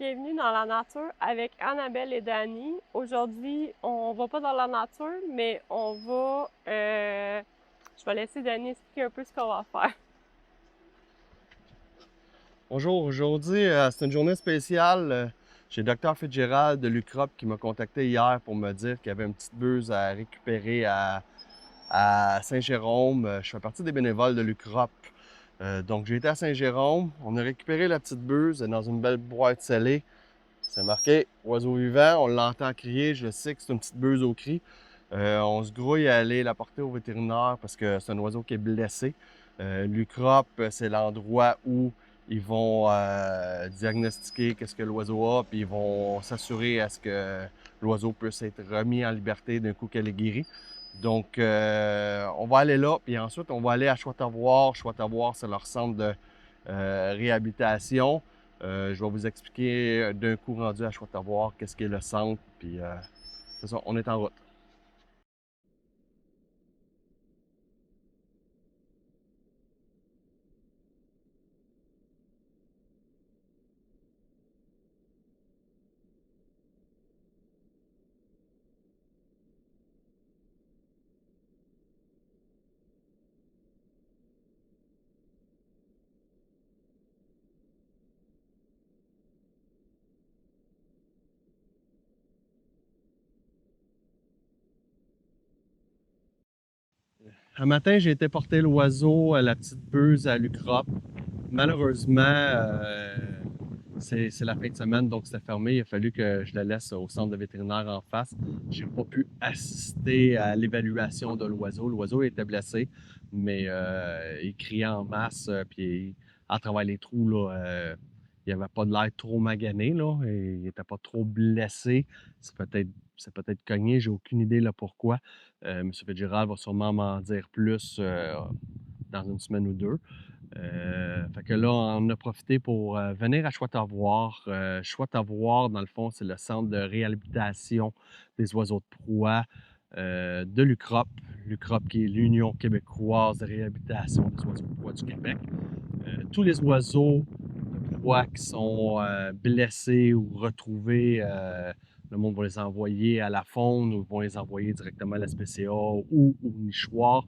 bienvenue dans la nature avec Annabelle et Dani. Aujourd'hui, on va pas dans la nature, mais on va... je vais laisser Dani expliquer un peu ce qu'on va faire. Bonjour, aujourd'hui c'est une journée spéciale. J'ai Dr Fitzgerald de l'UQROP qui m'a contacté hier pour me dire qu'il y avait une petite buse à récupérer à Saint-Jérôme. Je fais partie des bénévoles de l'UQROP. Donc j'ai été à Saint-Jérôme, on a récupéré la petite buse dans une belle boîte scellée. C'est marqué oiseau vivant, on l'entend crier, je sais que c'est une petite buse au cri. On se grouille à aller la porter au vétérinaire parce que c'est un oiseau qui est blessé. L'UQROP, c'est l'endroit où ils vont diagnostiquer qu'est-ce que l'oiseau a, puis ils vont s'assurer à ce que l'oiseau puisse être remis en liberté d'un coup qu'elle est guérie. Donc, on va aller là, puis ensuite, on va aller à Chouette-Avoir. Chouette-Avoir, c'est leur centre de réhabilitation. Je vais vous expliquer d'un coup rendu à Chouette-Avoir qu'est-ce qu'est le centre, puis c'est ça, on est en route. Un matin, j'ai été porter l'oiseau à la petite buse à l'UQROP. Malheureusement, c'est la fin de semaine, donc c'était fermé. Il a fallu que je la laisse au centre de vétérinaire en face. J'ai pas pu assister à l'évaluation de l'oiseau. L'oiseau était blessé, mais il criait en masse, puis à travers les trous, là, il avait pas de l'air trop magané, là, et il était pas trop blessé. C'est peut-être cogné, j'ai aucune idée là pourquoi. M. Fitzgerald va sûrement m'en dire plus dans une semaine ou deux. Fait que là, on a profité pour venir à Chouette-Avoir. Chouette-Avoir, dans le fond, c'est le centre de réhabilitation des oiseaux de proie de l'UQROP. L'UQROP qui est l'Union québécoise de réhabilitation des oiseaux de proie du Québec. Tous les oiseaux de proie qui sont blessés ou retrouvés, le monde va les envoyer à la faune ou vont les envoyer directement à la SPCA ou au nichoir.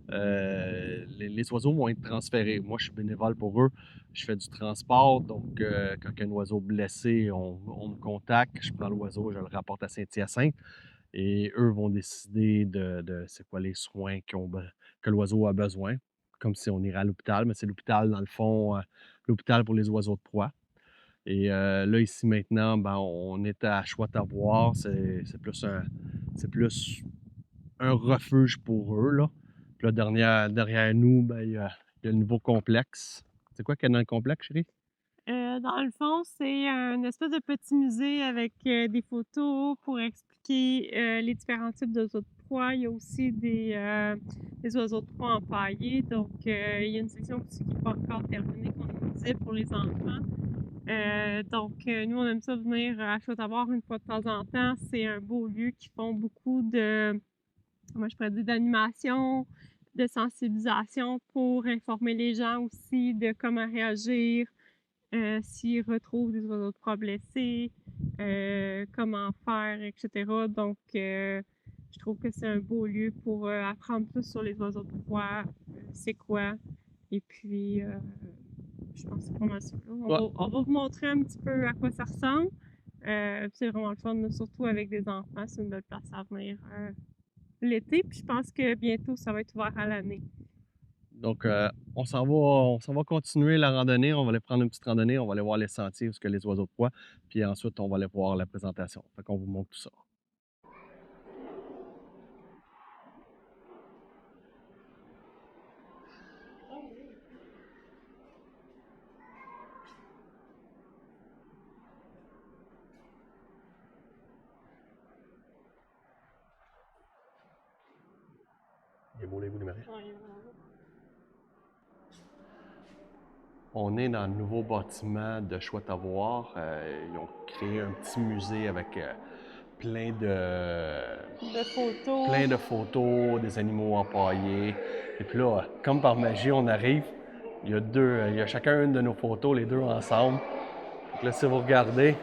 Les oiseaux vont être transférés. Moi, je suis bénévole pour eux. Je fais du transport. Donc, quand il y a un oiseau blessé, on me contacte. Je prends l'oiseau, je le rapporte à Saint-Hyacinthe. Et eux vont décider de c'est quoi les soins que l'oiseau a besoin. Comme si on irait à l'hôpital, mais c'est l'hôpital, dans le fond, l'hôpital pour les oiseaux de proie. Et là, ici, maintenant, ben, on est à Chouette-Avoir. C'est plus un refuge pour eux, là. Puis là, derrière nous, ben, il y a le nouveau complexe. C'est quoi qu'il y a dans le complexe, chérie? Dans le fond, c'est un espèce de petit musée avec des photos pour expliquer les différents types d'oiseaux de proie. Il y a aussi des oiseaux de proie empaillés. Donc, il y a une section aussi qui n'est pas encore terminée, qu'on nous disait, pour les enfants. Nous, on aime ça venir à Chouette-Avoir une fois de temps en temps. C'est un beau lieu qui font beaucoup de, comment je pourrais dire, d'animation, de sensibilisation pour informer les gens aussi de comment réagir s'ils retrouvent des oiseaux de proie blessés, comment faire, etc. Donc, je trouve que c'est un beau lieu pour apprendre plus sur les oiseaux de proie, c'est quoi. Et puis, je pense que c'est vraiment ça. On va vous montrer un petit peu à quoi ça ressemble. C'est vraiment le fun, surtout avec des enfants. C'est une belle place à venir l'été. Puis je pense que bientôt, ça va être ouvert à l'année. Donc, on s'en va continuer la randonnée. On va aller prendre une petite randonnée. On va aller voir les sentiers où il y a les oiseaux de proie. Puis ensuite, on va aller voir la présentation. Fait qu'on vous montre tout ça. Il est beau les goûts du matin. On est dans le nouveau bâtiment de Chouette-Avoir. Ils ont créé un petit musée avec plein de photos, des animaux empaillés. Et puis là, comme par magie, on arrive. Il y a chacun une de nos photos, les deux ensemble. Là, si vous regardez,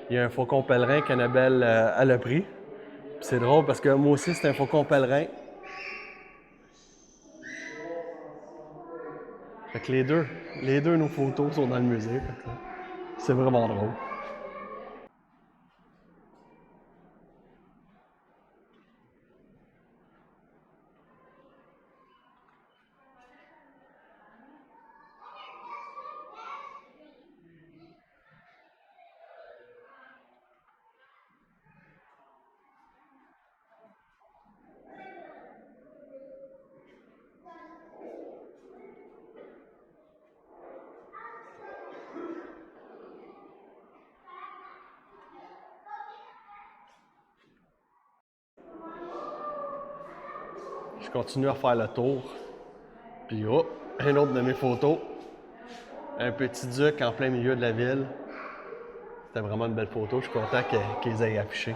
il y a un faucon pèlerin qu'Annabelle elle a pris. Puis c'est drôle parce que moi aussi, c'est un faucon pèlerin. Fait que les deux, nos photos sont dans le musée. C'est vraiment drôle. Je continue à faire le tour. Puis oh, un autre de mes photos. Un petit duc en plein milieu de la ville. C'était vraiment une belle photo. Je suis content qu'ils les aient affichés.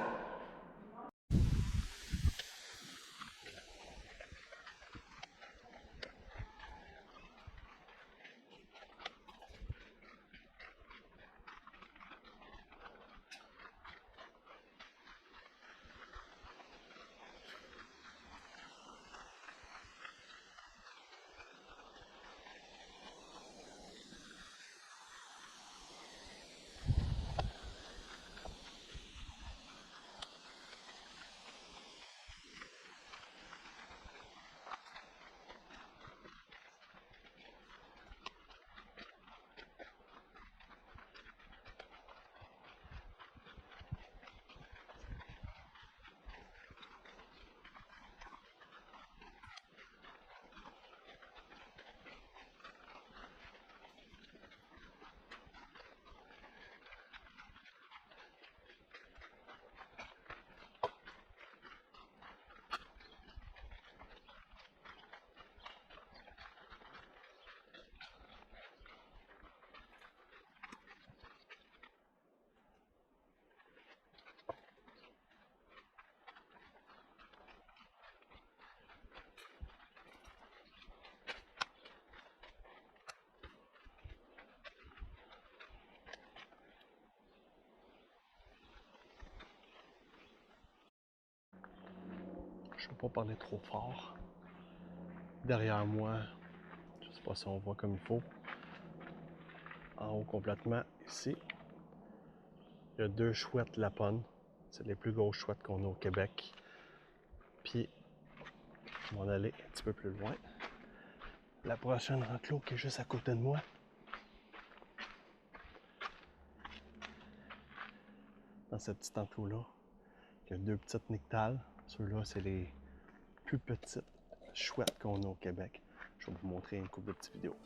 Je ne vais pas parler trop fort. Derrière moi, je ne sais pas si on voit comme il faut. En haut complètement, ici, il y a 2 chouettes laponnes. C'est les plus grosses chouettes qu'on a au Québec. Puis, je vais en aller un petit peu plus loin. La prochaine enclos qui est juste à côté de moi. Dans ce petit enclos-là, il y a 2 petites nyctales. Ceux-là, c'est les plus petites chouettes qu'on a au Québec. Je vais vous montrer une couple de petites vidéos.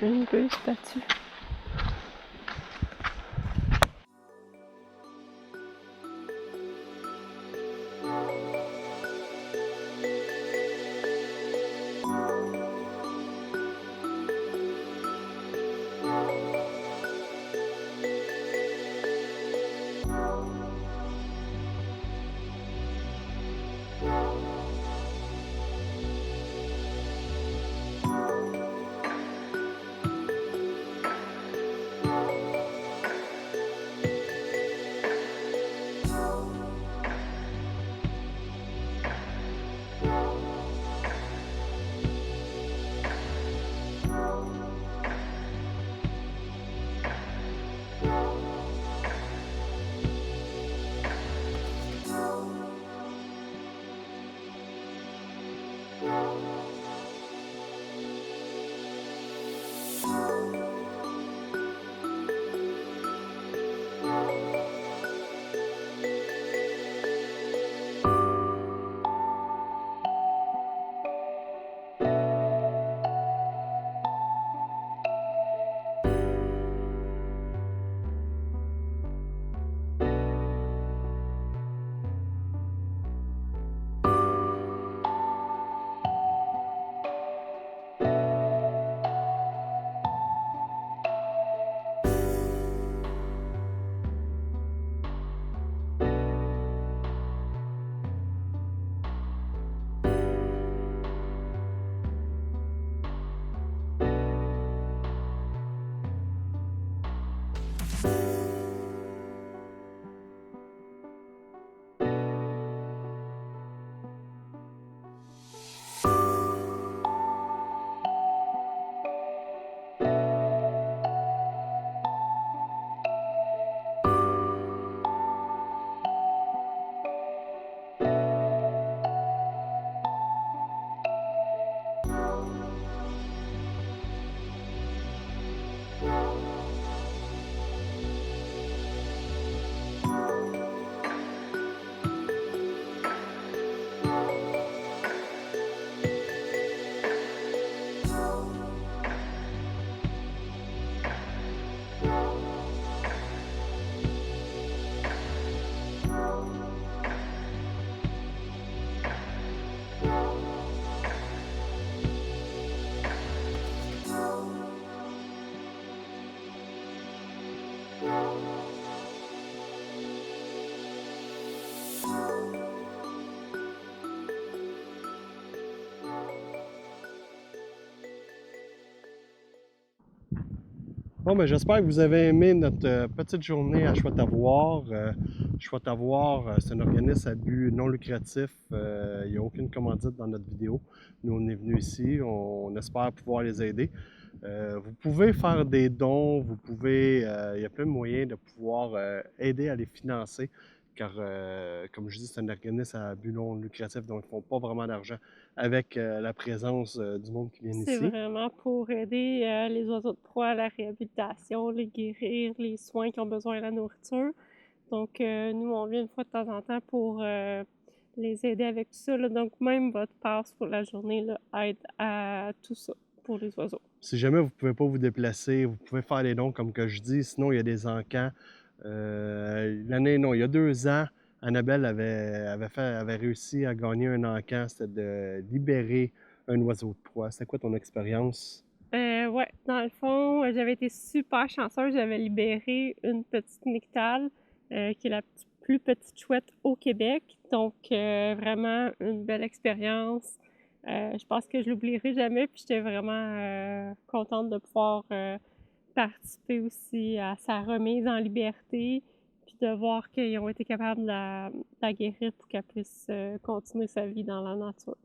Une bûche statue. Bon, ben, j'espère que vous avez aimé notre petite journée à Chouette-Avoir. Chouette-Avoir, c'est un organisme à but non lucratif. Il n'y a aucune commandite dans notre vidéo. Nous, on est venus ici. On espère pouvoir les aider. Vous pouvez faire des dons. Il y a plein de moyens de pouvoir aider à les financer. Car, comme je dis, c'est un organisme à but non lucratif, donc ils ne font pas vraiment d'argent avec la présence du monde qui vient C'est ici. vraiment pour aider les oiseaux de proie à la réhabilitation, les guérir, les soins qui ont besoin de la nourriture. Donc, nous, on vient une fois de temps en temps pour les aider avec tout ça. Là. Donc, même votre passe pour la journée là, aide à tout ça pour les oiseaux. Si jamais vous ne pouvez pas vous déplacer, vous pouvez faire des dons, comme que je dis. Sinon, il y a des encans. Il y a 2 ans, Annabelle avait réussi à gagner un encan. C'était de libérer un oiseau de proie. C'était quoi ton expérience? Ouais, dans le fond, j'avais été super chanceuse. J'avais libéré une petite nyctale, qui est la plus petite chouette au Québec. Donc, vraiment une belle expérience. Je pense que je l'oublierai jamais. Puis, j'étais vraiment contente de pouvoir participer aussi à sa remise en liberté. Puis, de voir qu'ils ont été capables de la guérir pour qu'elle puisse continuer sa vie dans la nature.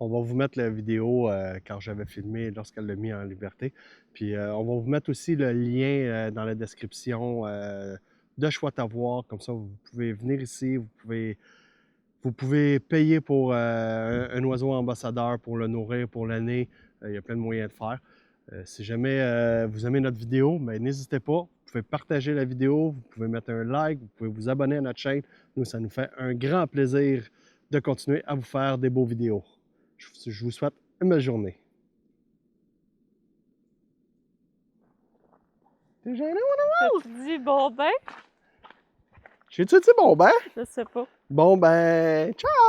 On va vous mettre la vidéo quand j'avais filmé lorsqu'elle l'a mis en liberté. Puis on va vous mettre aussi le lien dans la description de Chouette-Avoir. Comme ça, vous pouvez venir ici, vous pouvez payer pour un oiseau ambassadeur, pour le nourrir pour l'année. Il y a plein de moyens de faire. Si jamais vous aimez notre vidéo, ben, n'hésitez pas. Vous pouvez partager la vidéo, vous pouvez mettre un like, vous pouvez vous abonner à notre chaîne. Nous, ça nous fait un grand plaisir de continuer à vous faire des beaux vidéos. Je vous souhaite une belle journée. T'es gêné? Tu dis bon ben? J'ai-tu dit bon ben? Je sais pas. Bon ben, ciao!